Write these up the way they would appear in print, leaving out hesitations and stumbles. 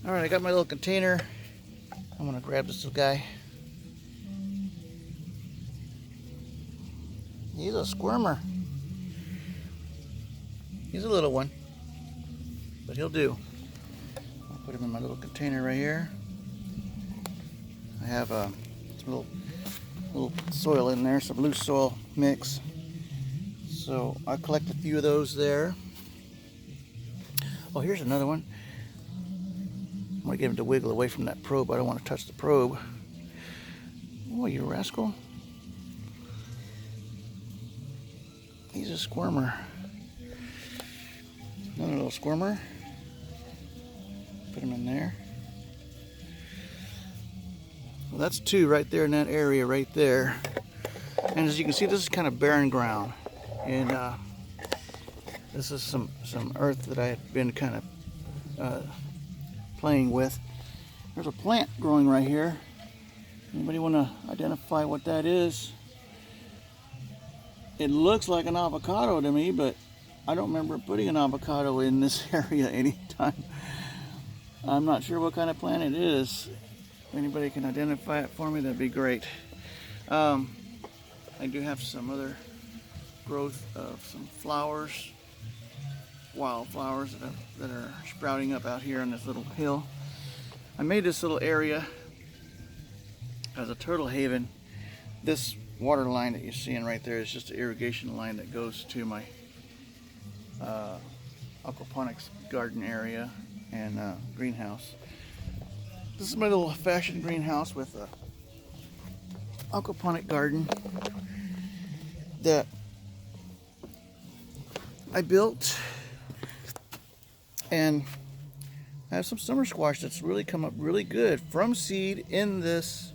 Alright, I got my little container. I'm gonna grab this little guy. He's a squirmer. He's a little one, but he'll do. I'll put him in my little container right here. I have some little soil in there, some loose soil mix. So I'll collect a few of those there. Oh, here's another one. I'm gonna get him to wiggle away from that probe. I don't want to touch the probe. Oh, you rascal. He's a squirmer. Another little squirmer. Put him in there. Well, that's two right there in that area right there. And as you can see, this is kind of barren ground. And this is some earth that I had been kind of playing with. There's a plant growing right here. Anybody want to identify what that is? It looks like an avocado to me, but I don't remember putting an avocado in this area anytime. I'm not sure what kind of plant it is. If anybody can identify it for me, that'd be great. I do have some other growth of some flowers, wildflowers that are sprouting up out here on this little hill. I made this little area as a turtle haven. This water line that you're seeing right there is just an irrigation line that goes to my aquaponics garden area and greenhouse. This is my little fashion greenhouse with a aquaponic garden that I built, and I have some summer squash that's really come up really good from seed in this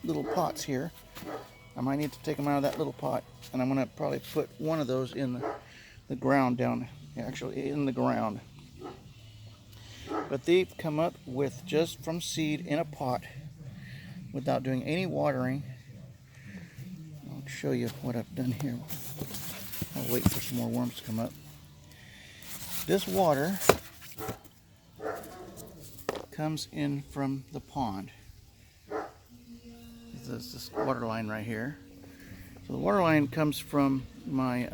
little pots here. I might need to take them out of that little pot, and I'm gonna probably put one of those in the ground down, actually in the ground. But they've come up with just from seed in a pot without doing any watering. I'll show you what I've done here. I'll wait for some more worms to come up. This water comes in from the pond. There's this water line right here. So the water line comes from my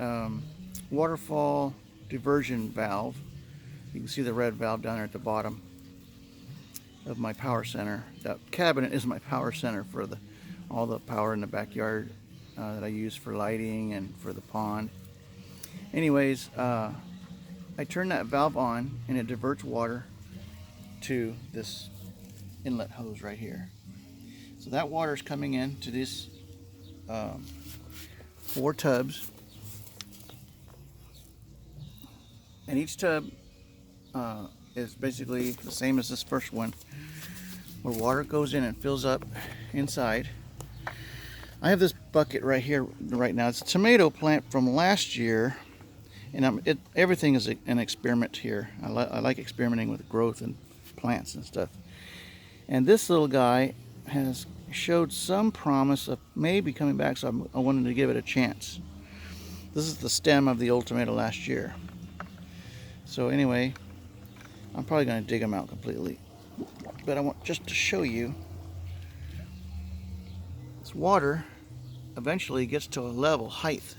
waterfall diversion valve. You can see the red valve down there at the bottom of my power center. That cabinet is my power center for all the power in the backyard that I use for lighting and for the pond. Anyways, I turn that valve on and it diverts water to this inlet hose right here. So that water is coming in to these 4 tubs, and each tub is basically the same as this first one, where water goes in and fills up inside. I have this bucket right here right now. It's a tomato plant from last year, and everything is an experiment here. I like experimenting with growth and plants and stuff. And this little guy has showed some promise of maybe coming back, so I wanted to give it a chance. This is the stem of the old tomato last year. So anyway, I'm probably going to dig them out completely. But I want just to show you, this water eventually gets to a level height.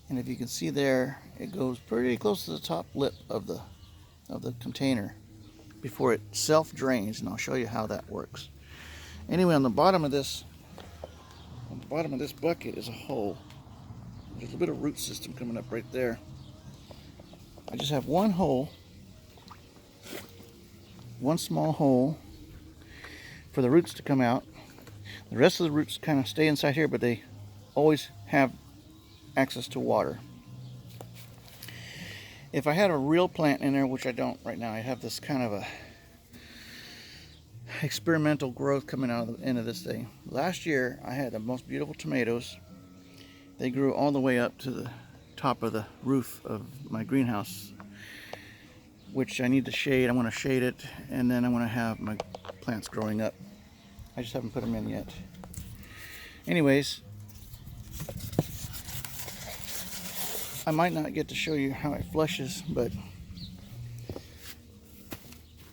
And if you can see there, it goes pretty close to the top lip of the container before it self-drains, and I'll show you how that works. Anyway, on the bottom of this bucket is a hole. There's a bit of root system coming up right there. I just have one hole, one small hole for the roots to come out. The rest of the roots kind of stay inside here, but they always have access to water. If I had a real plant in there, which I don't right now, I have this kind of a experimental growth coming out of the end of this thing. Last year I had the most beautiful tomatoes. They grew all the way up to the top of the roof of my greenhouse, which I need to shade. I'm going to shade it, and then I'm going to have my plants growing up. I just haven't put them in yet. Anyways, I might not get to show you how it flushes, but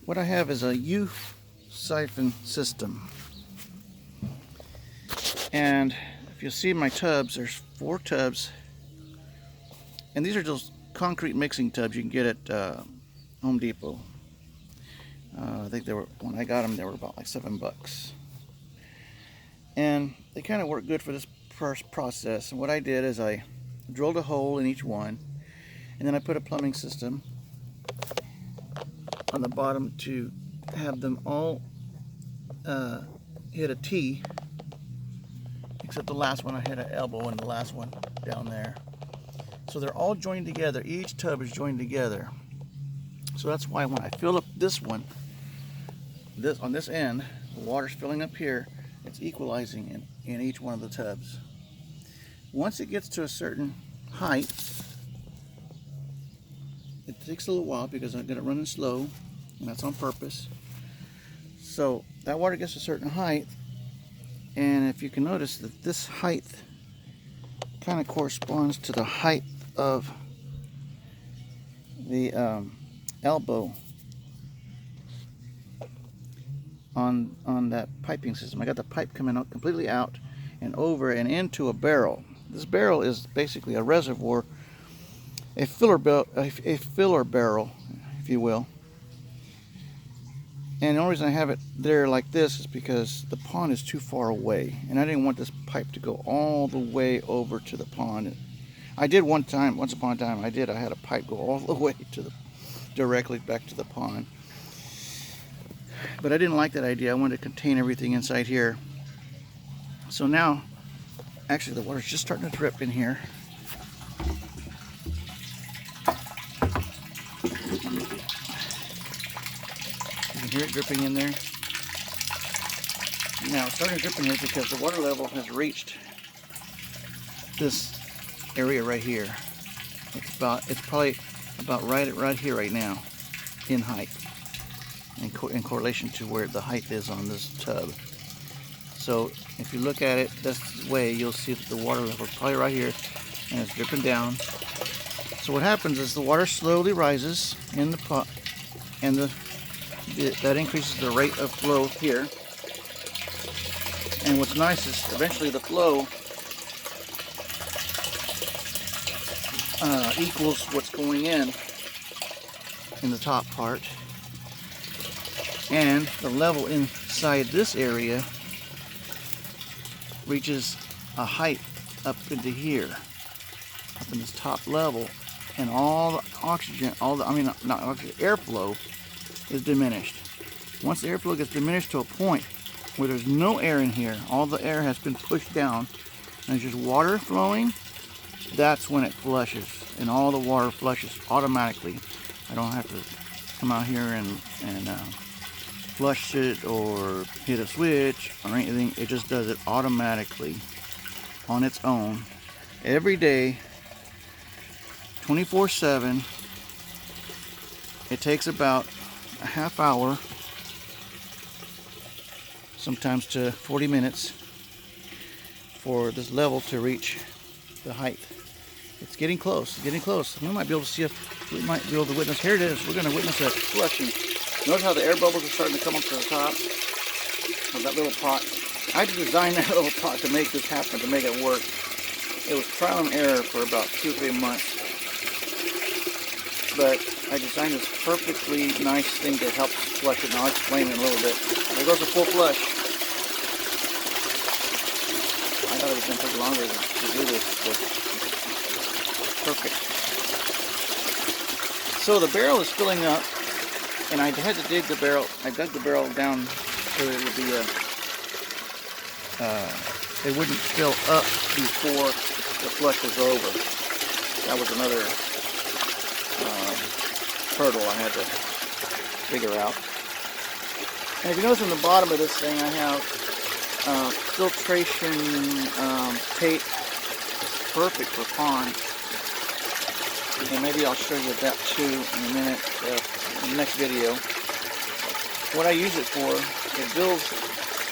what I have is a U siphon system. And if you'll see my tubs, there's 4 tubs. And these are just concrete mixing tubs you can get at Home Depot. I think they were, when I got them, they were about like $7. And they kind of work good for this first process. And what I did is I drilled a hole in each one, and then I put a plumbing system on the bottom to have them all hit a T, except the last one I had an elbow and the last one down there. So they're all joined together. Each tub is joined together. So that's why when I fill up this one, this on this end, the water's filling up here, it's equalizing in each one of the tubs. Once it gets to a certain height, it takes a little while because I've got it running slow, and that's on purpose. So that water gets to a certain height, and if you can notice that this height kind of corresponds to the height of the elbow on that piping system. I got the pipe coming out completely out and over and into a barrel. This barrel is basically a reservoir, a filler barrel, if you will. And the only reason I have it there like this is because the pond is too far away, and I didn't want this pipe to go all the way over to the pond. I did once upon a time, I had a pipe go all the way to directly back to the pond. But I didn't like that idea. I wanted to contain everything inside here. So now, actually the water's just starting to drip in here. You can hear it dripping in there. Now it's starting to drip in here because the water level has reached this area right here. It's probably about right here right now in height, in correlation to where the height is on this tub. So if you look at it this way, you'll see that the water level is probably right here, and it's dripping down. So what happens is the water slowly rises in the pot, and that increases the rate of flow here. And what's nice is eventually the flow equals what's going in the top part, and the level inside this area reaches a height up into here, up in this top level, and all the oxygen, not oxygen, airflow is diminished. Once the airflow gets diminished to a point where there's no air in here, all the air has been pushed down, and there's just water flowing, that's when it flushes, and all the water flushes automatically. I don't have to come out here and flush it or hit a switch or anything. It just does it automatically on its own every day, 24/7. It takes about a half hour, sometimes to 40 minutes, for this level to reach the height. It's getting close, getting close. We might be able to see if we might be able to witness. Here it is. We're going to witness a flushing. Notice how the air bubbles are starting to come up to the top of that little pot. I had to design that little pot to make this happen, to make it work. It was trial and error for about 2 or 3 months. But I designed this perfectly nice thing that helps flush it, and I'll explain in a little bit. There goes a full flush. I thought it was going to take longer to do this, but perfect. So the barrel is filling up, and I had to dig the barrel. I dug the barrel down so that it would be it wouldn't fill up before the flush was over. That was another hurdle I had to figure out. And if you notice on the bottom of this thing, I have filtration tape. It's perfect for ponds. And maybe I'll show you that too in a minute, in the next video. What I use it for, it builds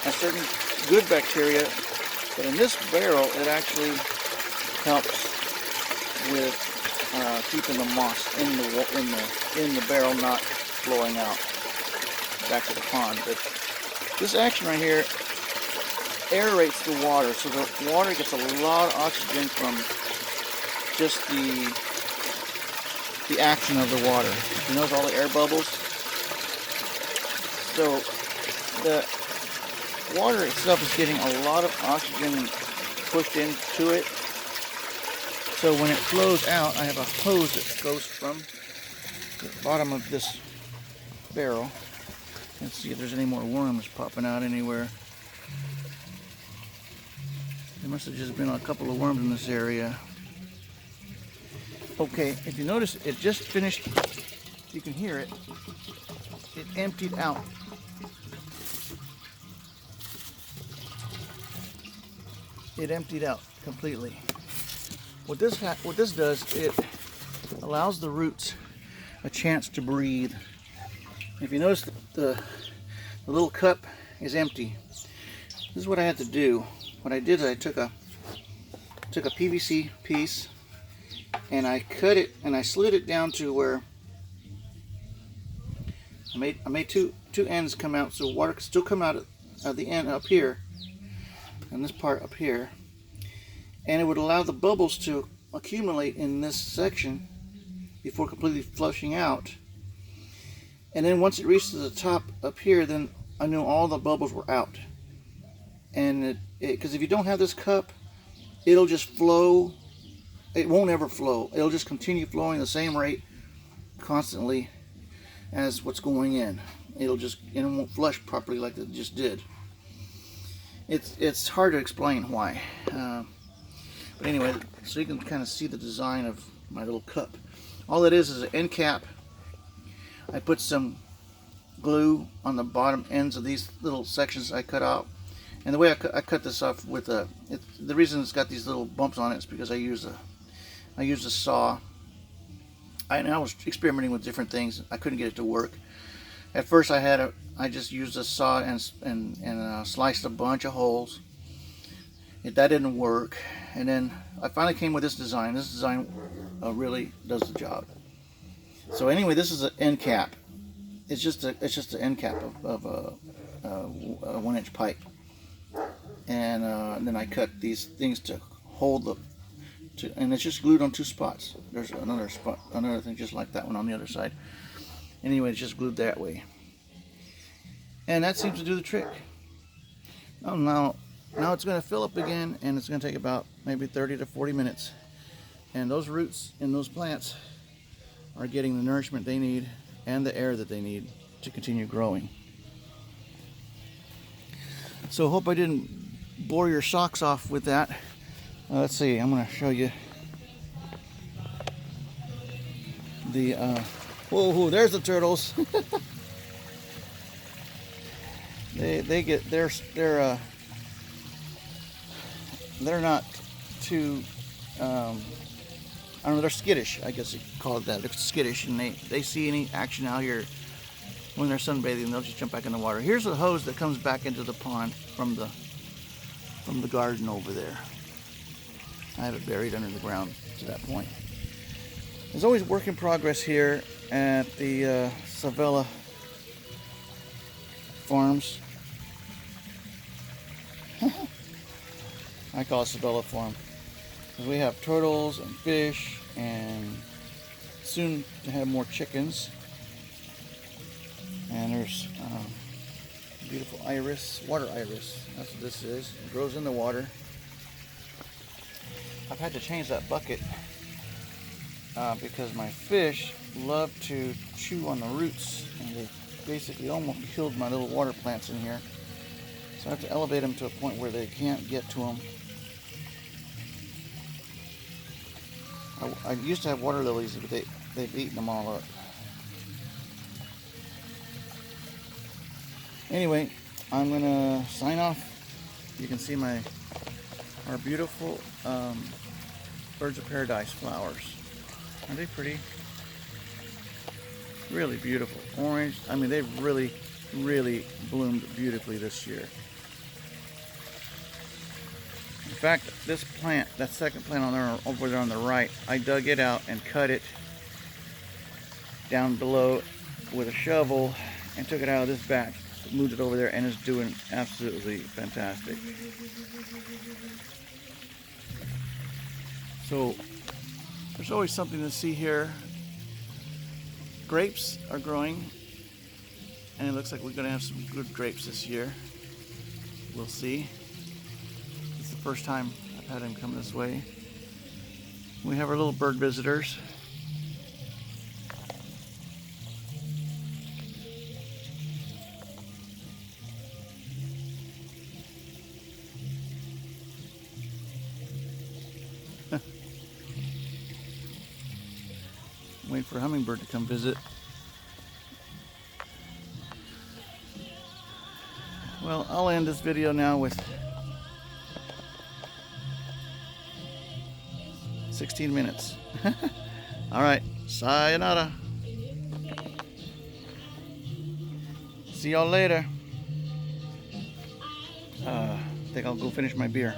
a certain good bacteria, but in this barrel, it actually helps with keeping the moss in the barrel, not flowing out. back to the pond. But this action right here aerates the water, so the water gets a lot of oxygen from just the action of the water. You notice all the air bubbles? So the water itself is getting a lot of oxygen pushed into it. So when it flows out, I have a hose that goes from the bottom of this barrel. Let's see if there's any more worms popping out anywhere. There must have just been a couple of worms in this area. Okay, if you notice, it just finished, you can hear it, it emptied out. It emptied out completely. What this does, it allows the roots a chance to breathe. If you notice, the little cup is empty. This is what I had to do. What I did is I took a PVC piece and I cut it and I slid it down to where I made two ends come out, so water could still come out of the end up here and this part up here, and it would allow the bubbles to accumulate in this section before completely flushing out. And then once it reached to the top up here, then I knew all the bubbles were out. And because if you don't have this cup, it'll just flow. It won't ever flow. It'll just continue flowing the same rate constantly as what's going in. It won't flush properly like it just did. It's hard to explain why. But anyway, so you can kind of see the design of my little cup. All it is an end cap. I put some glue on the bottom ends of these little sections I cut out. And the way I cut this off with the reason it's got these little bumps on it is because I used a saw. I was experimenting with different things. I couldn't get it to work. At first I just used a saw and sliced a bunch of holes. That didn't work. And then I finally came with this design. This design really does the job. So anyway, this is an end cap. It's just an end cap of a 1-inch pipe. And then I cut these things to hold and it's just glued on 2 spots. There's another thing just like that one on the other side. Anyway, it's just glued that way. And that seems to do the trick. Oh, now it's going to fill up again, and it's going to take about maybe 30 to 40 minutes. And those roots in those plants are getting the nourishment they need and the air that they need to continue growing. So hope I didn't bore your socks off with that. Let's see, I'm going to show you the whoa, there's the turtles. they're not too I don't know, they're skittish, I guess you call it that. They're skittish, and they see any action out here when they're sunbathing, they'll just jump back in the water. Here's a hose that comes back into the pond from the garden over there. I have it buried under the ground to that point. There's always work in progress here at the Savella Farms. I call it Savella Farm. We have turtles and fish, and soon to have more chickens. And there's beautiful iris, water iris. That's what this is. It grows in the water. I've had to change that bucket because my fish love to chew on the roots, and they basically almost killed my little water plants in here. So I have to elevate them to a point where they can't get to them. I used to have water lilies, but they've eaten them all up. Anyway, I'm gonna sign off. You can see our beautiful birds of paradise flowers. Aren't they pretty? Really beautiful. Orange. I mean, they've really bloomed beautifully this year. In fact, this plant, that second plant over there on the right, I dug it out and cut it down below with a shovel and took it out of this batch, moved it over there, and is doing absolutely fantastic. So there's always something to see here. Grapes are growing, and it looks like we're going to have some good grapes this year. We'll see. It's the first time I've had him come this way. We have our little bird visitors. Wait for a hummingbird to come visit. Well, I'll end this video now with 16 minutes. Alright, sayonara. See y'all later. I think I'll go finish my beer.